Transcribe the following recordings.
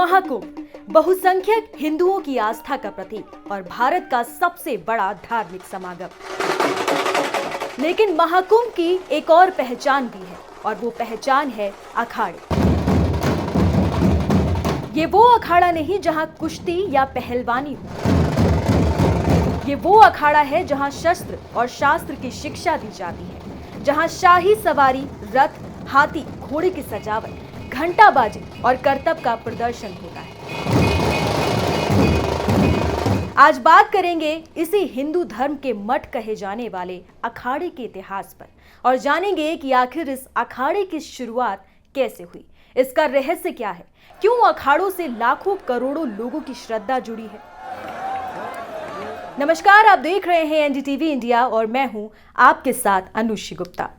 महाकुंभ बहुसंख्यक हिंदुओं की आस्था का प्रतीक और भारत का सबसे बड़ा धार्मिक समागम। लेकिन महाकुंभ की एक और पहचान भी है और वो पहचान है अखाड़े। ये वो अखाड़ा नहीं जहां कुश्ती या पहलवानी हो, ये वो अखाड़ा है जहां शस्त्र और शास्त्र की शिक्षा दी जाती है, जहां शाही सवारी, रथ, हाथी, घोड़े की सजावट, घंटाबाजी और करतब का प्रदर्शन होता है। आज बात करेंगे इसी हिंदू धर्म के मठ कहे जाने वाले अखाड़े के इतिहास पर और जानेंगे कि आखिर इस अखाड़े की शुरुआत कैसे हुई, इसका रहस्य क्या है, क्यों अखाड़ों से लाखों करोड़ों लोगों की श्रद्धा जुड़ी है। नमस्कार, आप देख रहे हैं एनडीटीवी इंडिया और मैं हूं आपके साथ अनुषी गुप्ता।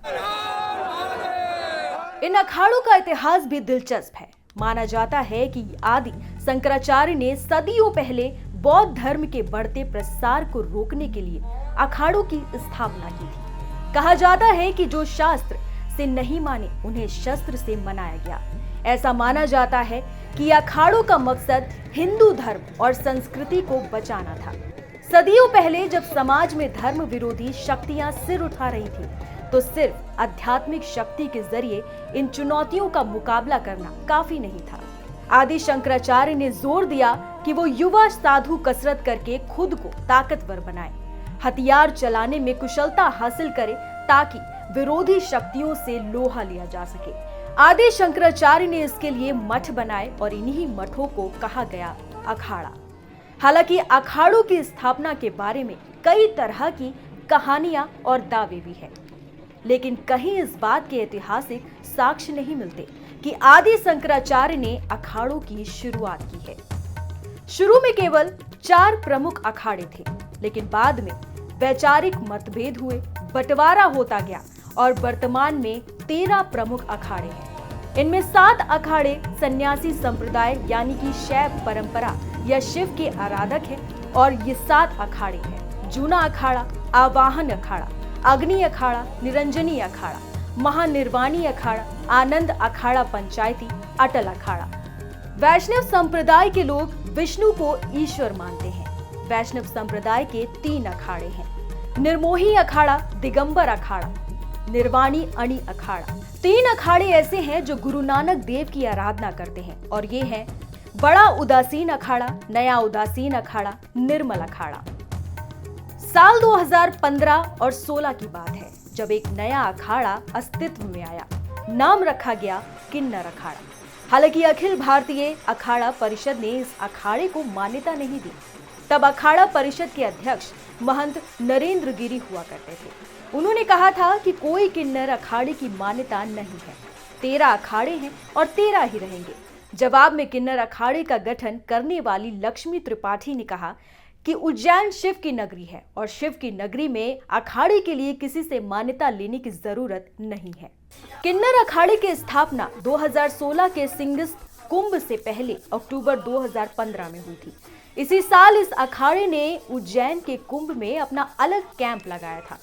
इन अखाड़ों का इतिहास भी दिलचस्प है। माना जाता है कि आदि शंकराचार्य ने सदियों पहले बौद्ध धर्म के बढ़ते प्रसार को रोकने के लिए अखाड़ों की स्थापना की थी। कहा जाता है कि जो शास्त्र से नहीं माने उन्हें शस्त्र से मनाया गया। ऐसा माना जाता है कि अखाड़ों का मकसद हिंदू धर्म और संस्कृति को बचाना था। सदियों पहले जब समाज में धर्म विरोधी शक्तियां सिर उठा रही थी, तो सिर्फ आध्यात्मिक शक्ति के जरिए इन चुनौतियों का मुकाबला करना काफी नहीं था। आदि शंकराचार्य ने जोर दिया कि वो युवा साधु कसरत करके खुद को ताकतवर बनाए, हथियार चलाने में कुशलता हासिल करे ताकि विरोधी शक्तियों से लोहा लिया जा सके। आदि शंकराचार्य ने इसके लिए मठ बनाए और इन्हीं मठों को कहा गया अखाड़ा। हालांकि अखाड़ों की स्थापना के बारे में कई तरह की कहानियां और दावे भी हैं, लेकिन कहीं इस बात के ऐतिहासिक साक्ष्य नहीं मिलते कि आदि शंकराचार्य ने अखाड़ों की शुरुआत की है। शुरू में केवल 4 प्रमुख अखाड़े थे, लेकिन बाद में वैचारिक मतभेद हुए, बंटवारा होता गया और वर्तमान में 13 प्रमुख अखाड़े हैं। इनमें 7 अखाड़े सन्यासी संप्रदाय यानी कि शैव परंपरा या शिव के आराधक हैं और ये 7 अखाड़े हैं: जूना अखाड़ा, आवाहन अखाड़ा, अग्नि अखाड़ा, निरंजनी अखाड़ा, महानिर्वाणी अखाड़ा, आनंद अखाड़ा पंचायती, अटल अखाड़ा। वैष्णव संप्रदाय के लोग विष्णु को ईश्वर मानते हैं। वैष्णव संप्रदाय के 3 अखाड़े हैं: निर्मोही अखाड़ा, दिगंबर अखाड़ा, निर्वाणी अणि अखाड़ा। 3 अखाड़े ऐसे हैं जो गुरु नानक देव की आराधना करते हैं और ये हैं बड़ा उदासीन अखाड़ा, नया उदासीन अखाड़ा, निर्मल अखाड़ा। साल 2015 और 16 की बात है जब एक नया अखाड़ा अस्तित्व में आया। नाम रखा गया किन्नर अखाड़ा। हालांकि अखिल भारतीय अखाड़ा परिषद ने इस अखाड़े को मान्यता नहीं दी। तब अखाड़ा परिषद के अध्यक्ष महंत नरेंद्र गिरी हुआ करते थे। उन्होंने कहा था कि कोई किन्नर अखाड़े की मान्यता नहीं है। 13 अखाड़े हैं और 13 ही रहेंगे। जवाब में किन्नर अखाड़े का गठन करने वाली लक्ष्मी त्रिपाठी ने कहा कि उज्जैन शिव की नगरी है और शिव की नगरी में अखाड़े के लिए किसी से मान्यता लेने की जरूरत नहीं है। किन्नर अखाड़े की स्थापना 2016 के सिंगस्त कुंभ से पहले अक्टूबर 2015 में हुई थी। इसी साल इस अखाड़े ने उज्जैन के कुंभ में अपना अलग कैंप लगाया था।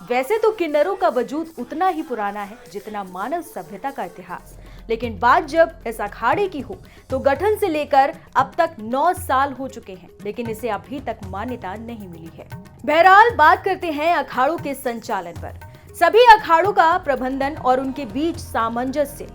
वैसे तो किन्नरों का वजूद उतना ही पुराना है जितना मानव सभ्यता का इतिहास, लेकिन बात जब इस अखाड़े की हो तो गठन से लेकर अब तक 9 साल हो चुके हैं, लेकिन इसे अभी तक मान्यता नहीं मिली है। बहरहाल बात करते हैं अखाड़ों के संचालन पर। सभी अखाड़ों का प्रबंधन और उनके बीच सामंजस्य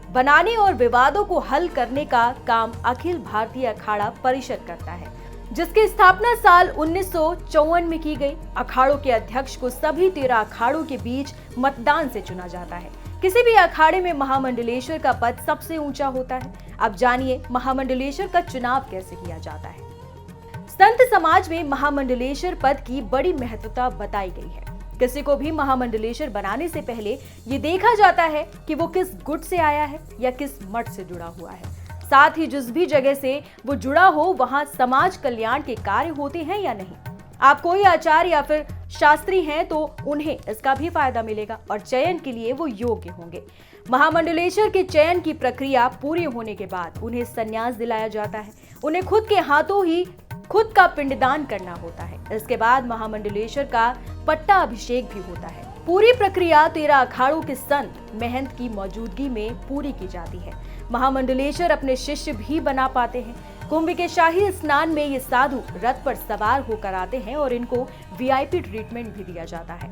बनाने और विवादों को हल करने का काम अखिल भारतीय अखाड़ा परिषद करता है, जिसकी स्थापना साल 1954 में की गई। अखाड़ों के अध्यक्ष को सभी 13 अखाड़ों के बीच मतदान से चुना जाता है। किसी भी अखाड़े में महामंडलेश्वर का पद सबसे ऊंचा होता है। अब जानिए महामंडलेश्वर का चुनाव कैसे किया जाता है। संत समाज में महामंडलेश्वर पद की बड़ी महत्वता बताई गई है। किसी को भी महामंडलेश्वर बनाने से पहले ये देखा जाता है कि वो किस गुट से आया है या किस मठ से जुड़ा हुआ है। साथ ही जिस भी जगह से वो जुड़ा हो वहां समाज कल्याण के कार्य होते हैं या नहीं। आप कोई आचार्य या फिर शास्त्री हैं तो उन्हें इसका भी फायदा मिलेगा और चयन के लिए वो योग्य होंगे। महामंडलेश्वर के चयन की प्रक्रिया पूरी होने के बाद उन्हें संन्यास दिलाया जाता है। उन्हें खुद के हाथों ही खुद का पिंडदान करना होता है। इसके बाद महामंडलेश्वर का पट्टा अभिषेक भी होता है। पूरी प्रक्रिया 13 अखाड़ों के संत महंत की मौजूदगी में पूरी की जाती है। महामंडलेश्वर अपने शिष्य भी बना पाते हैं। कुंभ के शाही स्नान में ये साधु रथ पर सवार होकर आते हैं और इनको वीआईपी ट्रीटमेंट भी दिया जाता है।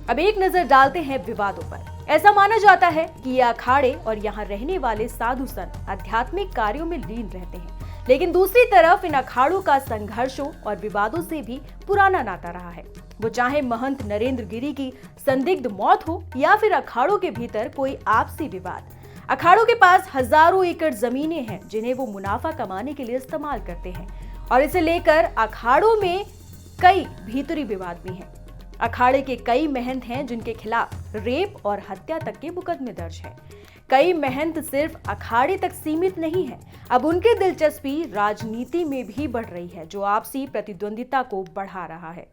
अब एक नजर डालते हैं विवादों पर। ऐसा माना जाता है कि ये अखाड़े और यहाँ रहने वाले साधु संत आध्यात्मिक कार्यों में लीन रहते हैं, लेकिन दूसरी तरफ इन अखाड़ों का संघर्षों और विवादों से भी पुराना नाता रहा है। वो चाहे महंत नरेंद्र गिरी की संदिग्ध मौत हो या फिर अखाड़ों के भीतर कोई आपसी विवाद। अखाड़ों के पास हजारों एकड़ जमीनें हैं जिन्हें वो मुनाफा कमाने के लिए इस्तेमाल करते हैं और इसे लेकर अखाड़ों में कई भीतरी विवाद भी हैं। अखाड़े के कई महंत हैं जिनके खिलाफ रेप और हत्या तक के मुकदमे दर्ज हैं। कई महंत सिर्फ अखाड़े तक सीमित नहीं है, अब उनकी दिलचस्पी राजनीति में भी बढ़ रही है, जो आपसी प्रतिद्वंदिता को बढ़ा रहा है।